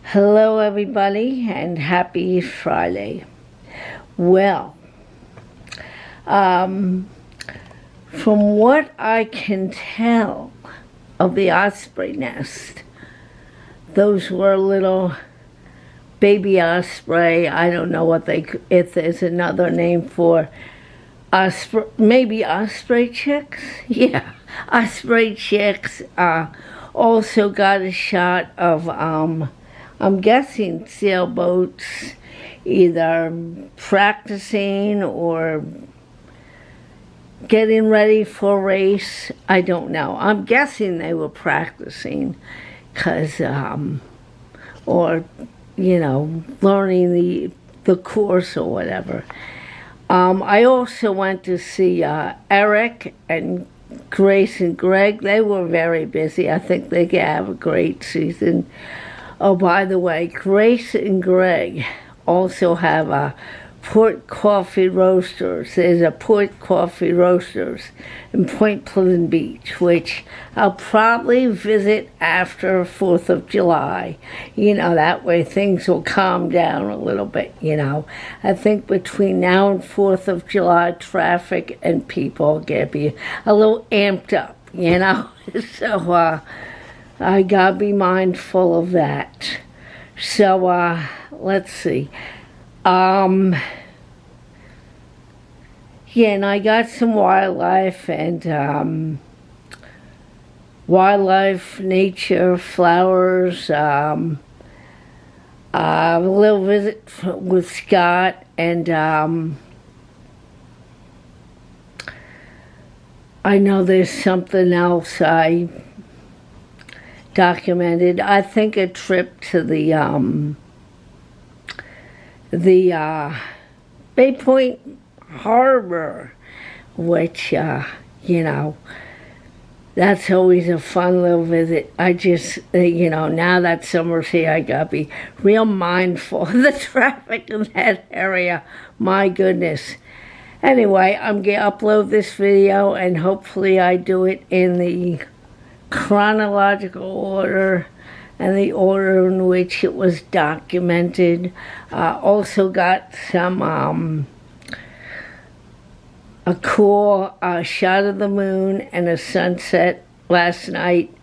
Hello, everybody, and happy Friday. Well, from what I can tell of the osprey nest, those were little baby osprey. I don't know if there's another name for osprey, maybe osprey chicks. Yeah, osprey chicks. Also got a shot of I'm guessing sailboats either practicing or getting ready for a race. I don't know. I'm guessing they were practicing because, or, learning the course or whatever. I also went to see Eric and Grace and Greg. They were very busy. I think they could have a great season. Oh, by the way, Grace and Greg also have a Port Coffee Roasters. There's a Port Coffee Roasters in Point Pleasant Beach, which I'll probably visit after 4th of July. That way things will calm down a little bit, I think between now and 4th of July, traffic and people get be a little amped up, So, I gotta be mindful of that. So, let's see. Yeah, and I got some wildlife and nature, flowers, a little visit with Scott, and I know there's something else I documented. I think a trip to the Bay Point Harbor, which that's always a fun little visit. I just now that summer's here, I gotta be real mindful of the traffic in that area. My goodness. Anyway, I'm gonna upload this video and hopefully I do it in the chronological order and the order in which it was documented. Also got some a cool shot of the moon and a sunset. Last night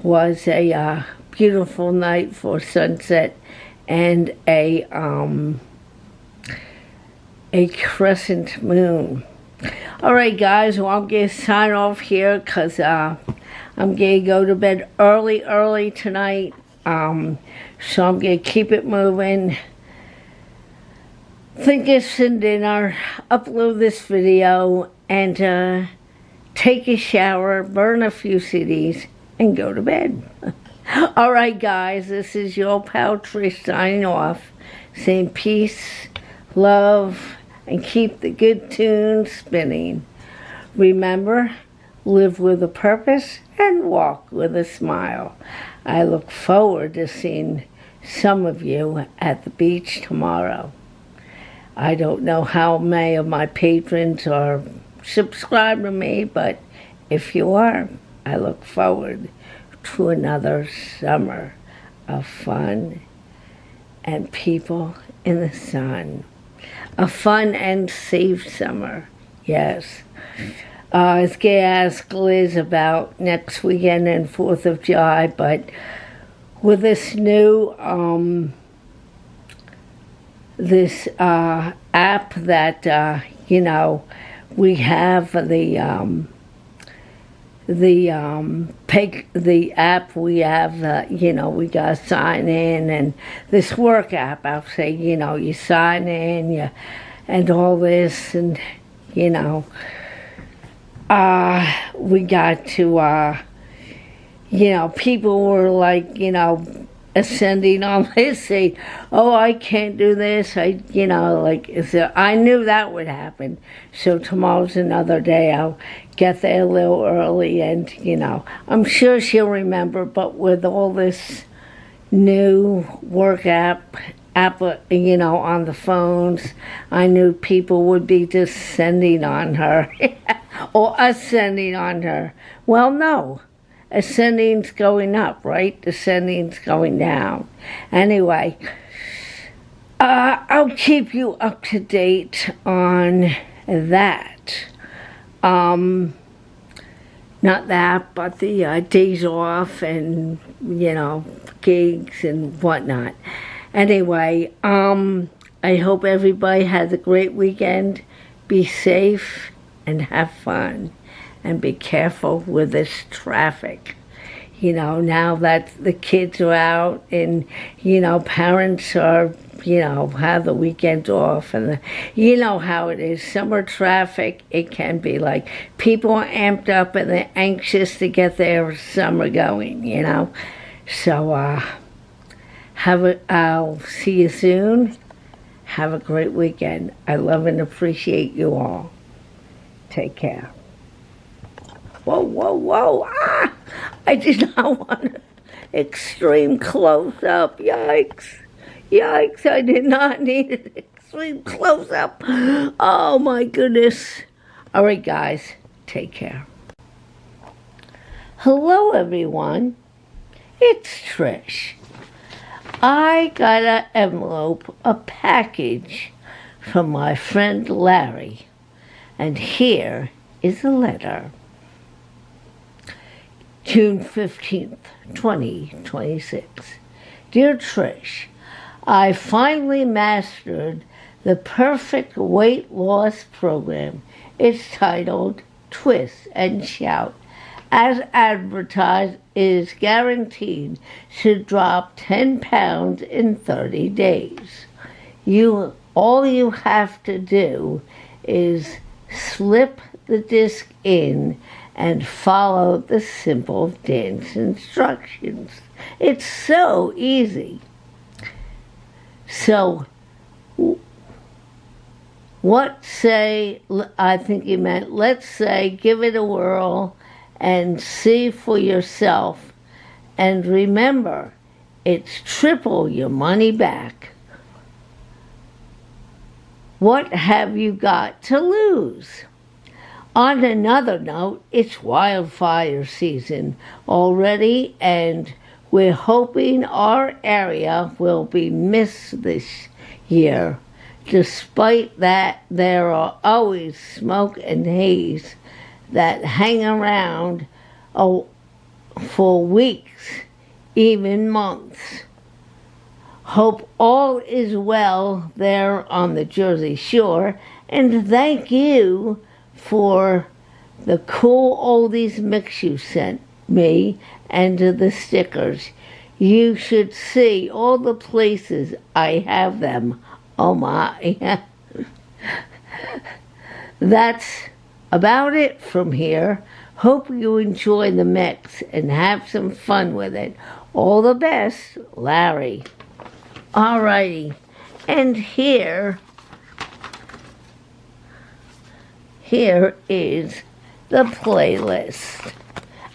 was a beautiful night for sunset and a crescent moon. All right, guys, well, I'm going to sign off here because I'm going to go to bed early tonight. So I'm going to keep it moving. Think of some dinner, upload this video, and take a shower, burn a few CDs, and go to bed. All right, guys, this is your pal Trish signing off, saying peace, love, and keep the good tunes spinning. Remember, live with a purpose and walk with a smile. I look forward to seeing some of you at the beach tomorrow. I don't know how many of my patrons are subscribed to me, but if you are, I look forward to another summer of fun and people in the sun. A fun and safe summer, yes. I was going to ask Liz about next weekend and 4th of July, but with this new app that we have the app we have we gotta sign in, and this work app I'll say you sign in and all this, and we got to people were like ascending on this, say, oh, I can't do this. I knew that would happen. So tomorrow's another day. I'll get there a little early, and I'm sure she'll remember. But with all this new work app, on the phones, I knew people would be descending on her or ascending on her. Well, no. ascending's going up, right? Descending's going down. Anyway, I'll keep you up to date on that. Not that, but the days off and, gigs and whatnot. Anyway, I hope everybody has a great weekend. Be safe and have fun. And be careful with this traffic. Now that the kids are out and, parents are, have the weekend off. And how it is. Summer traffic, it can be like people are amped up and they're anxious to get their summer going, So, I'll see you soon. Have a great weekend. I love and appreciate you all. Take care. Whoa, whoa, whoa. Ah! I did not want an extreme close-up. Yikes. Yikes, I did not need an extreme close-up. Oh, my goodness. All right, guys, take care. Hello, everyone. It's Trish. I got an envelope, a package from my friend Larry. And here is a letter. June 15th, 2026. Dear Trish, I finally mastered the perfect weight loss program. It's titled Twist and Shout. As advertised, it is guaranteed to drop 10 pounds in 30 days. All you have to do is slip the disc in and follow the simple dance instructions. It's so easy. So, I think he meant, let's say, give it a whirl and see for yourself. And remember, it's triple your money back. What have you got to lose? On another note, it's wildfire season already, and we're hoping our area will be missed this year. Despite that, there are always smoke and haze that hang around for weeks, even months. Hope all is well there on the Jersey Shore, and thank you for the cool oldies mix you sent me and the stickers. You should see all the places I have them. Oh my. That's about it from here. Hope you enjoy the mix and have some fun with it. All the best, Larry. Alrighty, and here is the playlist.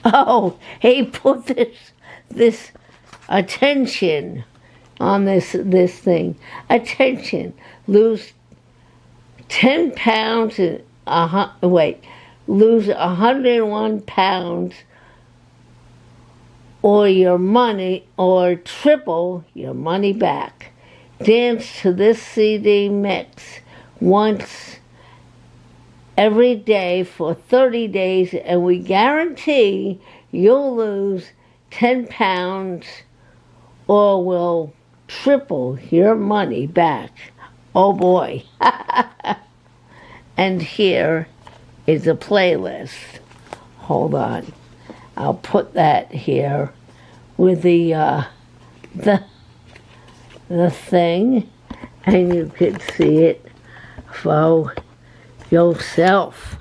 Oh, he put this attention on this thing. Attention, lose 10 pounds and lose 101 pounds or your money, or triple your money back. Dance to this CD mix once every day for 30 days, and we guarantee you'll lose 10 pounds or we'll triple your money back. Oh boy. And here is a playlist. Hold on. I'll put that here with the thing, and you can see it for yourself.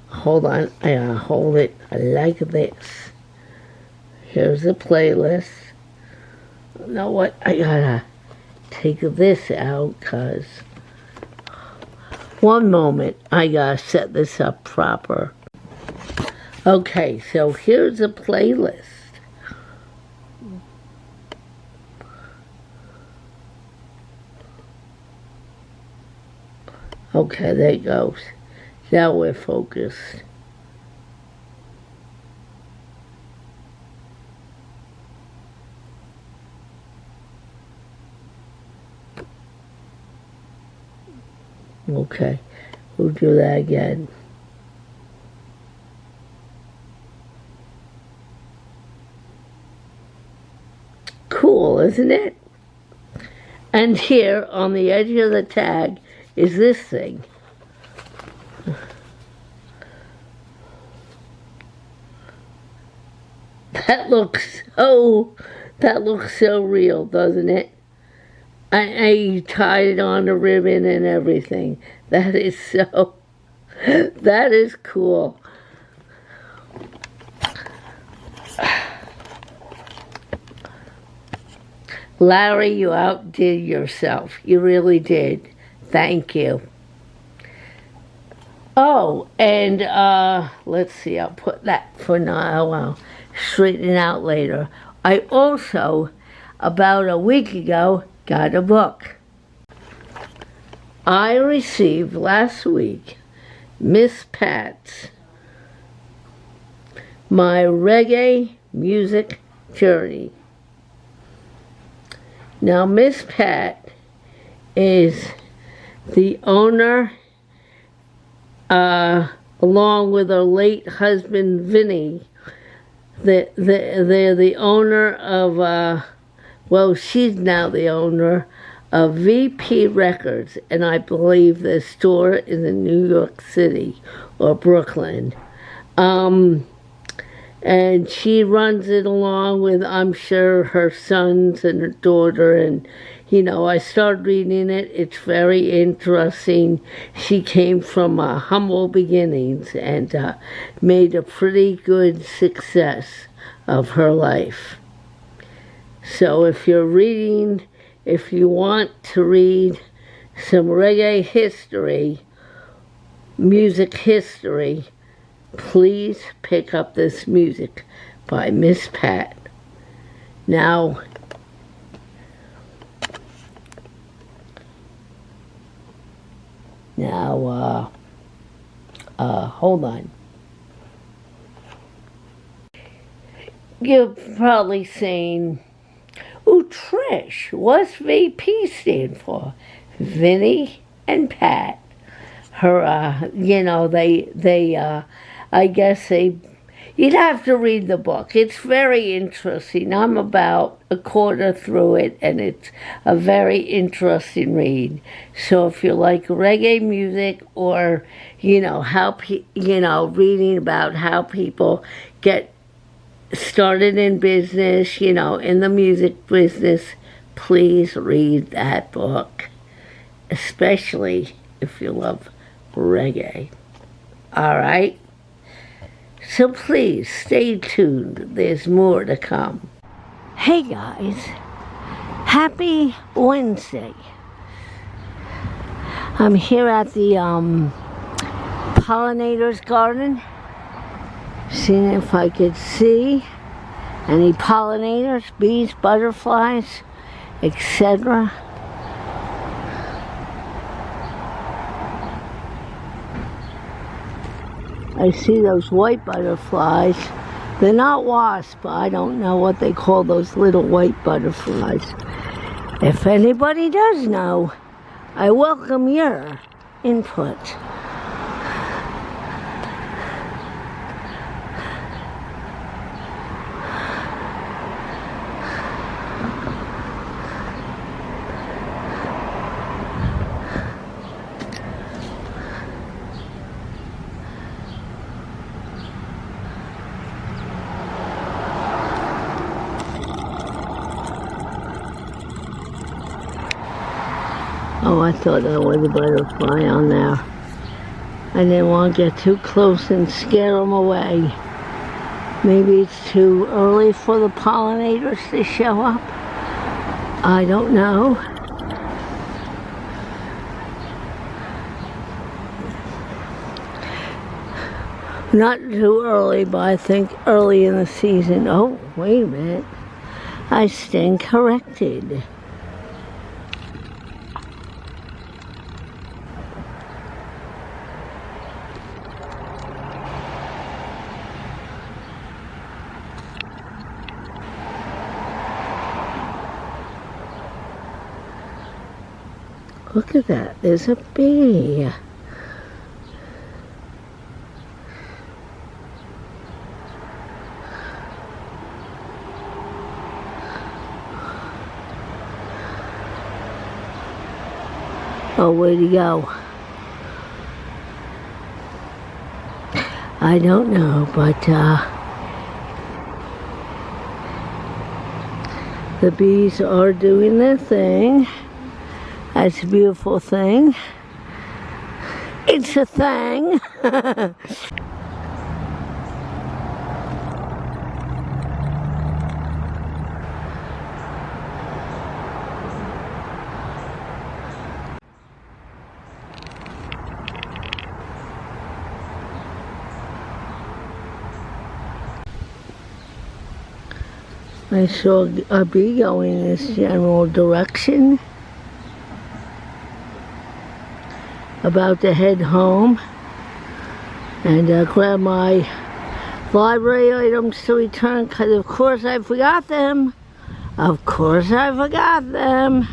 Hold on, I gotta hold it like this. Here's the playlist. You know what? I gotta take this out, because one moment, I gotta set this up proper. Okay, so here's a playlist. Okay, there it goes. Now we're focused. Okay, we'll do that again. Cool, isn't it? And here on the edge of the tag is this thing. That looks so real, doesn't it? I tied it on a ribbon and everything. That is cool. Larry, you outdid yourself. You really did. Thank you. Oh, and let's see, I'll put that for now. I'll straighten it out later. I also, about a week ago, got a book. I received last week Miss Pat's My Reggae Music Journey. Now, Miss Pat is the owner, along with her late husband, Vinny. They're the owner of, well, she's now the owner of VP Records, and I believe the store is in New York City or Brooklyn. And she runs it along with, I'm sure, her sons and her daughter. And, you know, I started reading it. It's very interesting. She came from humble beginnings and made a pretty good success of her life. So if you want to read some reggae history, music history, please pick up this music by Miss Pat. Now, hold on. You're probably saying, "Oh, Trish, what's VP stand for?" Vinny and Pat. Her, you know, I guess you'd have to read the book. It's very interesting. I'm about a quarter through it, and it's a very interesting read. So if you like reggae music, or, you know, reading about how people get started in business, you know, in the music business, please read that book, especially if you love reggae. All right? So please stay tuned. There's more to come. Hey guys, happy Wednesday. I'm here at the pollinator's garden, seeing if I could see any pollinators, bees, butterflies, etc. I see those white butterflies. They're not wasps. I don't know what they call those little white butterflies. If anybody does know, I welcome your input. Oh, I thought there was a butterfly on there. I didn't want to get too close and scare them away. Maybe it's too early for the pollinators to show up. I don't know. Not too early, but I think early in the season. Oh, wait a minute. I stand corrected. Look at that. There's a bee. Oh, where'd he go? I don't know, but the bees are doing their thing. That's a beautiful thing. It's a thing. I saw a bee going in this general direction. About to head home and grab my library items to return, because of course I forgot them. Of course I forgot them.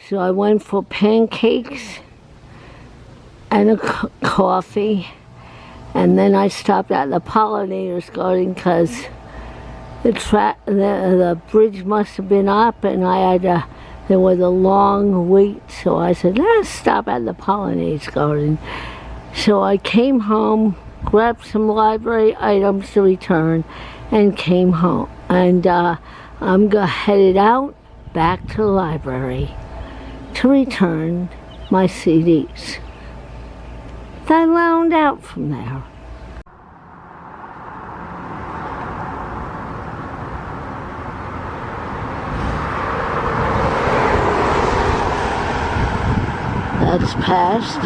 So I went for pancakes and a coffee, and then I stopped at the Pollinators Garden because the bridge must have been up, and there was a long wait, so I said, let's stop at the Pollinators Garden. So I came home, grabbed some library items to return, and came home. And I'm headed out back to the library to return my CDs. I loaned out from there. That's past.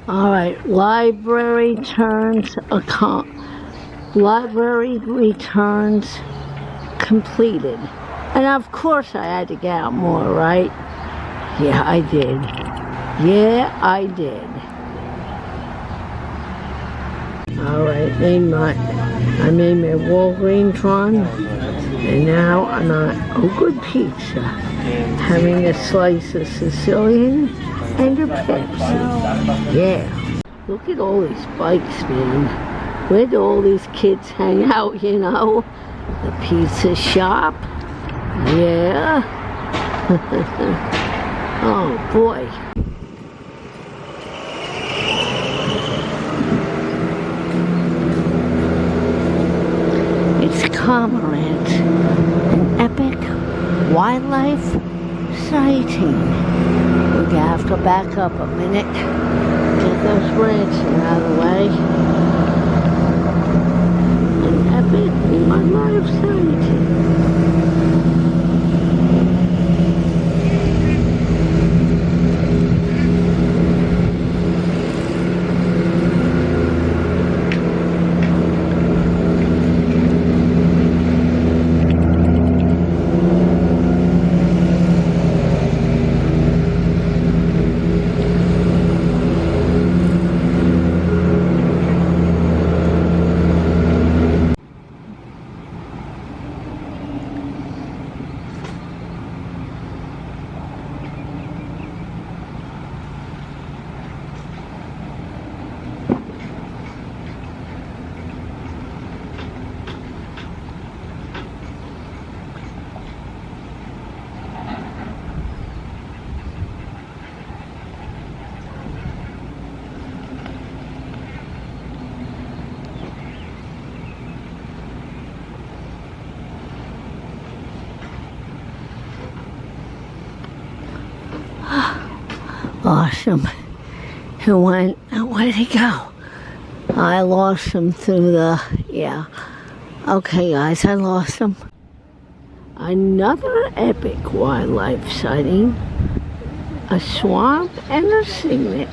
All right, library returns completed. And of course I had to get out more, right? Yeah, I did. Yeah, I did. All right, I made my Walgreens run, and now I'm on Good Pizza, having a slice of Sicilian and a Pepsi. Yeah. Look at all these bikes, man. Where do all these kids hang out, you know? The pizza shop. Yeah. Oh, boy. It's Cormorant, an epic wildlife sighting. We're gonna have to back up a minute, get those branches out of the way. An epic wildlife sighting. Awesome. Who went? Oh, where did he go? I lost him through the, yeah. Okay, guys, I lost him. Another epic wildlife sighting. A swamp and a cygnet.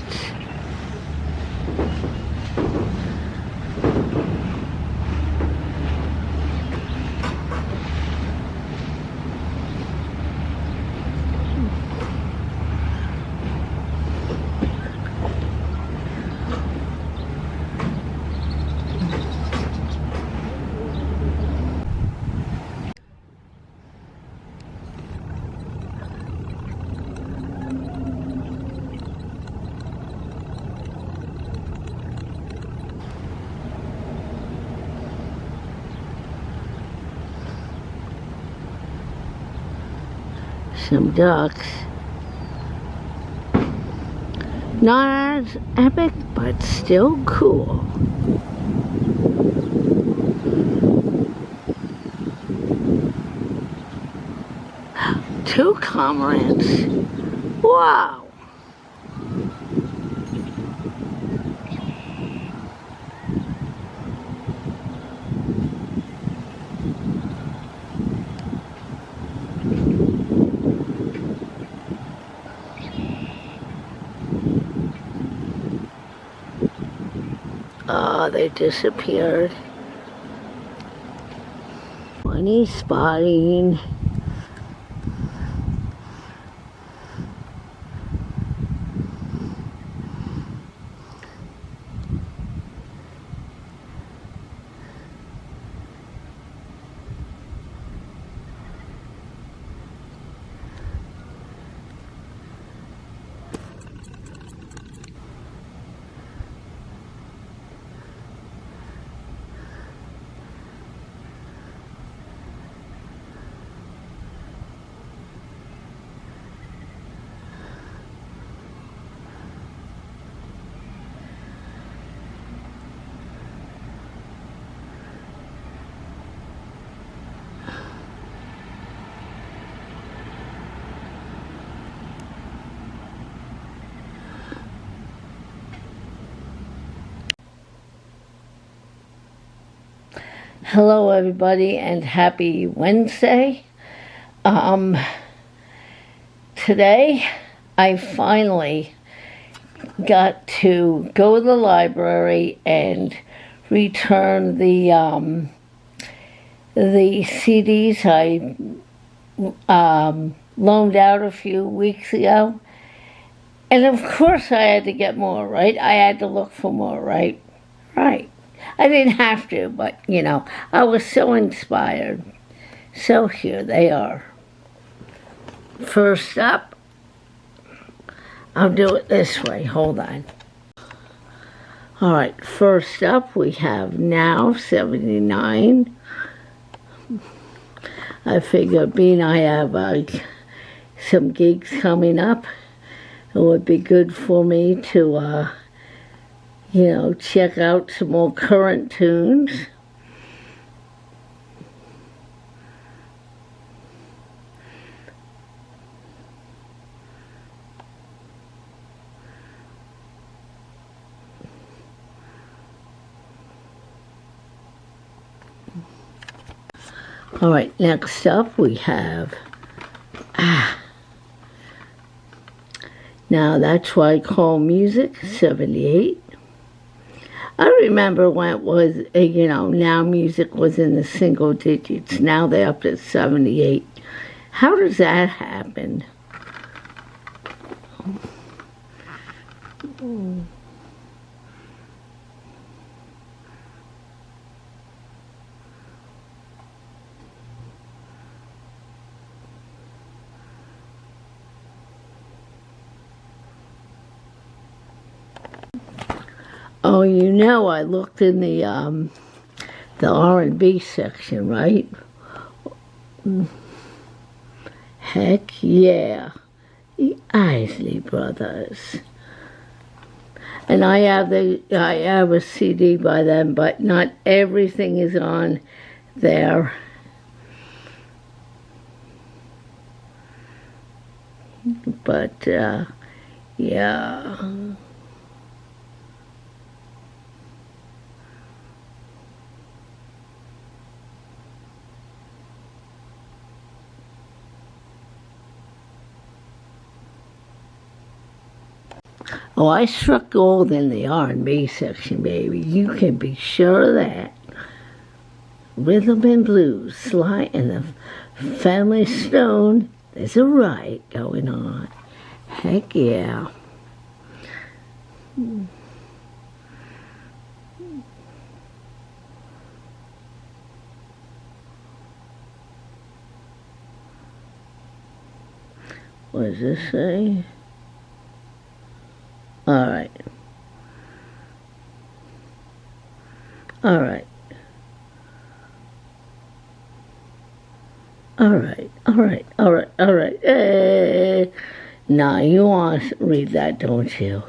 Some ducks. Not as epic, but still cool. Two cormorants. Wow. Oh, they disappeared. Funny spotting. Hello everybody and happy Wednesday. Today I finally got to go to the library and return the CDs I loaned out a few weeks ago. And of course I had to get more, right? I had to look for more, right? Right. I didn't have to, but, you know, I was so inspired. So here they are. First up, I'll do it this way. Hold on. All right, first up we have Now 79. I figure being I have some gigs coming up, it would be good for me to you know, check out some more current tunes. All right, next up we have, now that's why I call music 78. I remember when it was, you know, Now music was in the single digits. Now they're up to 78. How does that happen? Oh, you know, I looked in the R&B section, right? Heck yeah, the Isley Brothers. And I have a CD by them, but not everything is on there. But Yeah. Oh, I struck gold in the R&B section, baby. You can be sure of that. Rhythm and blues, Sly and the Family Stone. There's a riot going on. Heck yeah. What does this say? All right. All right. All right. All right. All right. All right. Nah, you want to read that, don't you?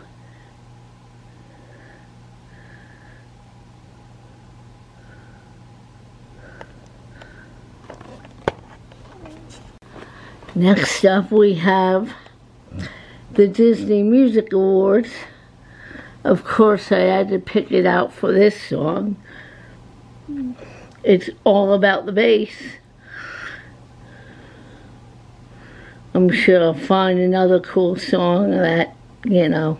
Next up, we have the Disney Music Awards. Of course, I had to pick it out for this song. It's all about the bass. I'm sure I'll find another cool song that, you know.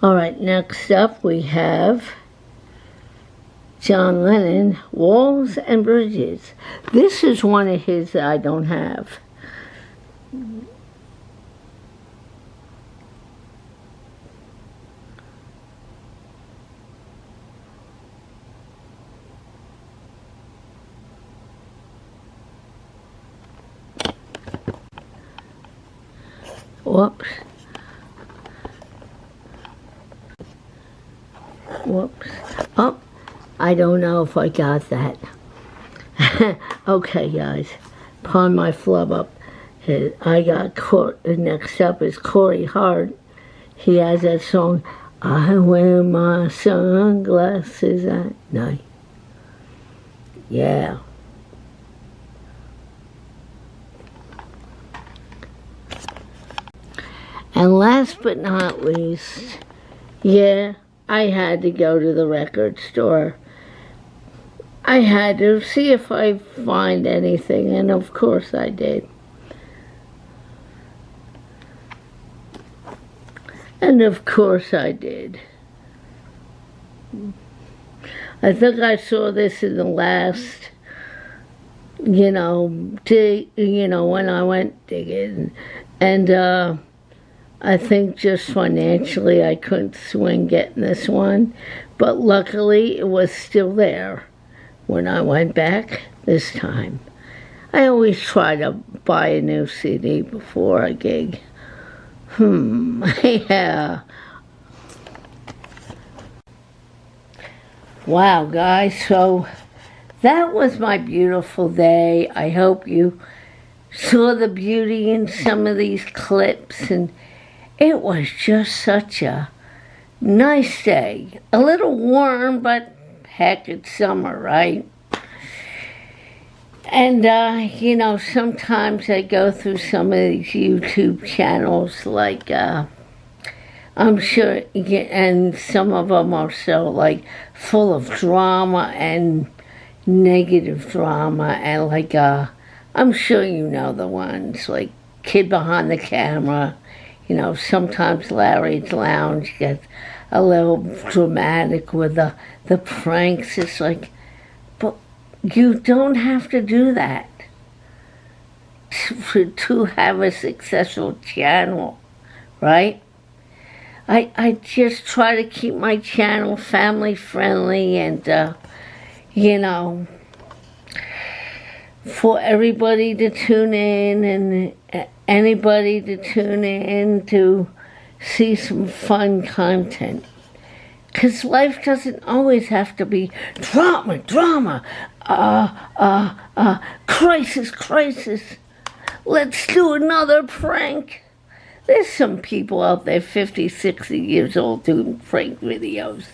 All right, next up we have John Lennon, Walls and Bridges. This is one of his that I don't have. Whoops. Whoops. Oh, I don't know if I got that. Okay, guys. Pardon my flub up. I got next up is Corey Hart. He has that song, I wear my sunglasses at night. Yeah. And last but not least, yeah, I had to go to the record store. I had to see if I find anything, and of course I did. And of course I did. I think I saw this in the last, when I went digging. And I think just financially I couldn't swing getting this one. But luckily it was still there when I went back this time. I always try to buy a new CD before a gig. Yeah. Wow, guys, so that was my beautiful day. I hope you saw the beauty in some of these clips, and it was just such a nice day. A little warm, but heck, it's summer, right? And, sometimes I go through some of these YouTube channels, like, I'm sure, and some of them are so, like, full of drama and negative drama, and, like, I'm sure you know the ones, like Kid Behind the Camera. Sometimes Larry's Lounge gets a little dramatic with the pranks. It's like, but you don't have to do that to have a successful channel, right? I just try to keep my channel family friendly and, for everybody to tune in and anybody to tune in to see some fun content. Because life doesn't always have to be drama, crisis. Let's do another prank. There's some people out there 50, 60 years old doing prank videos.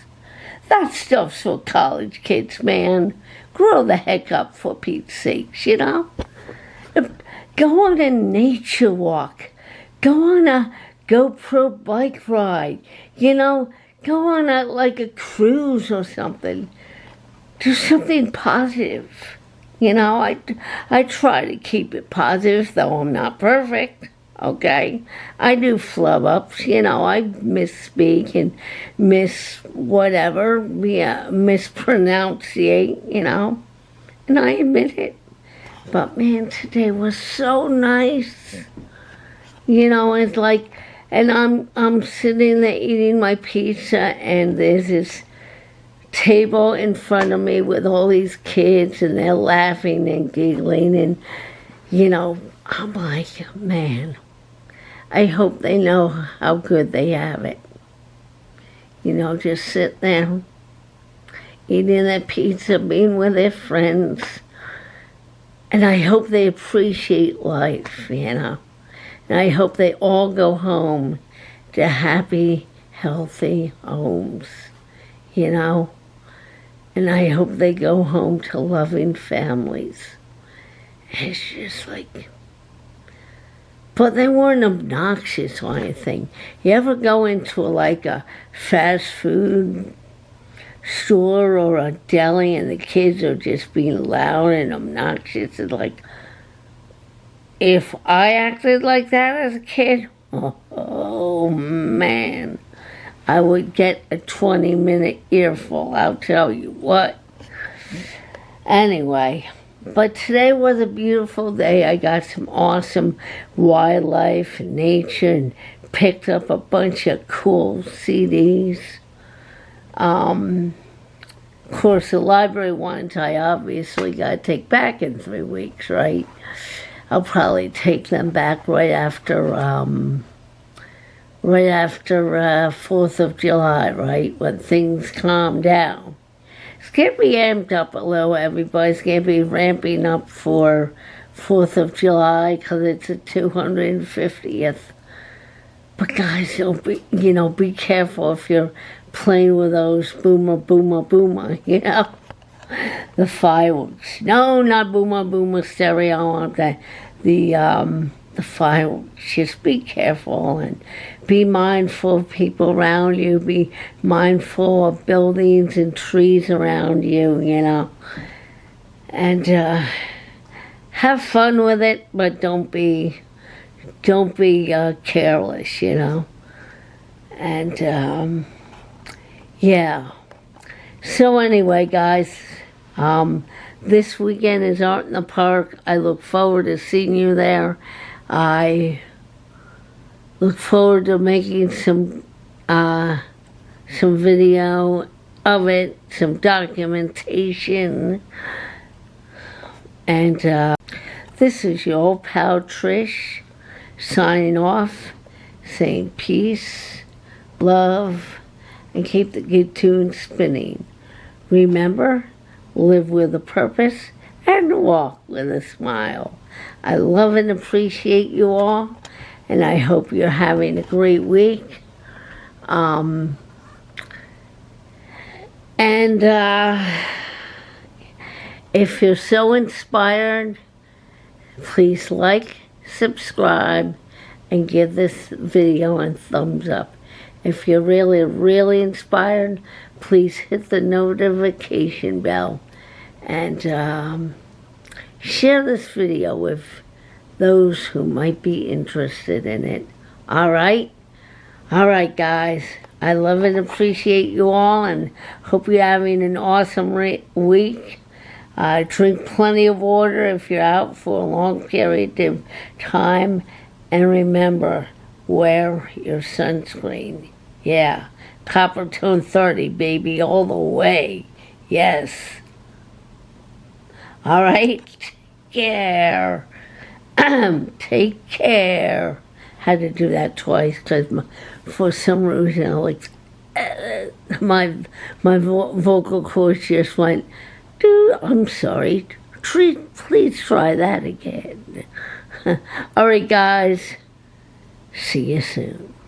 That stuff's for college kids, man. Grow the heck up, for Pete's sakes, you know? Go on a nature walk. Go on a GoPro bike ride. You know, go on a cruise or something. Do something positive. You know, I try to keep it positive, though I'm not perfect. Okay, I do flub ups, you know, I misspeak and mispronunciate, you know, and I admit it. But man, today was so nice. You know, it's like, and I'm sitting there eating my pizza, and there's this table in front of me with all these kids, and they're laughing and giggling, and, you know, I'm like, man, I hope they know how good they have it. You know, just sit there, eating their pizza, being with their friends. And I hope they appreciate life, you know. And I hope they all go home to happy, healthy homes, you know. And I hope they go home to loving families. It's just like... But they weren't obnoxious or anything. You ever go into a fast food store or a deli and the kids are just being loud and obnoxious? It's like, if I acted like that as a kid, oh man, I would get a 20-minute earful, I'll tell you what. Anyway. But today was a beautiful day. I got some awesome wildlife and nature and picked up a bunch of cool CDs. Of course, the library ones I obviously got to take back in 3 weeks, right? I'll probably take them back right after 4th of July, right? When things calm down. It's going to be amped up a little, everybody. It's going to be ramping up for 4th of July because it's the 250th. But guys, be careful if you're playing with those boomer, boomer, boomer, you know? The fireworks. No, not boomer, boomer stereo. The fireworks. Just be careful and be mindful of people around you. Be mindful of buildings and trees around you, you know. And have fun with it, but don't be careless, you know. And yeah. So anyway, guys, this weekend is Art in the Park. I look forward to seeing you there. I look forward to making some video of it, some documentation. And this is your old pal Trish signing off, saying peace, love, and keep the good tunes spinning. Remember, live with a purpose and walk with a smile. I love and appreciate you all, and I hope you're having a great week. If you're so inspired, please like, subscribe, and give this video a thumbs up. If you're really, really inspired, please hit the notification bell and share this video with those who might be interested in it. All right? All right, guys. I love and appreciate you all and hope you're having an awesome week. Drink plenty of water if you're out for a long period of time. And remember, wear your sunscreen. Yeah. Coppertone 30, baby, all the way. Yes. All right? Take care. Take care. Had to do that twice because for some reason, my vocal cords just went, dude, I'm sorry. Please try that again. All right, guys. See you soon.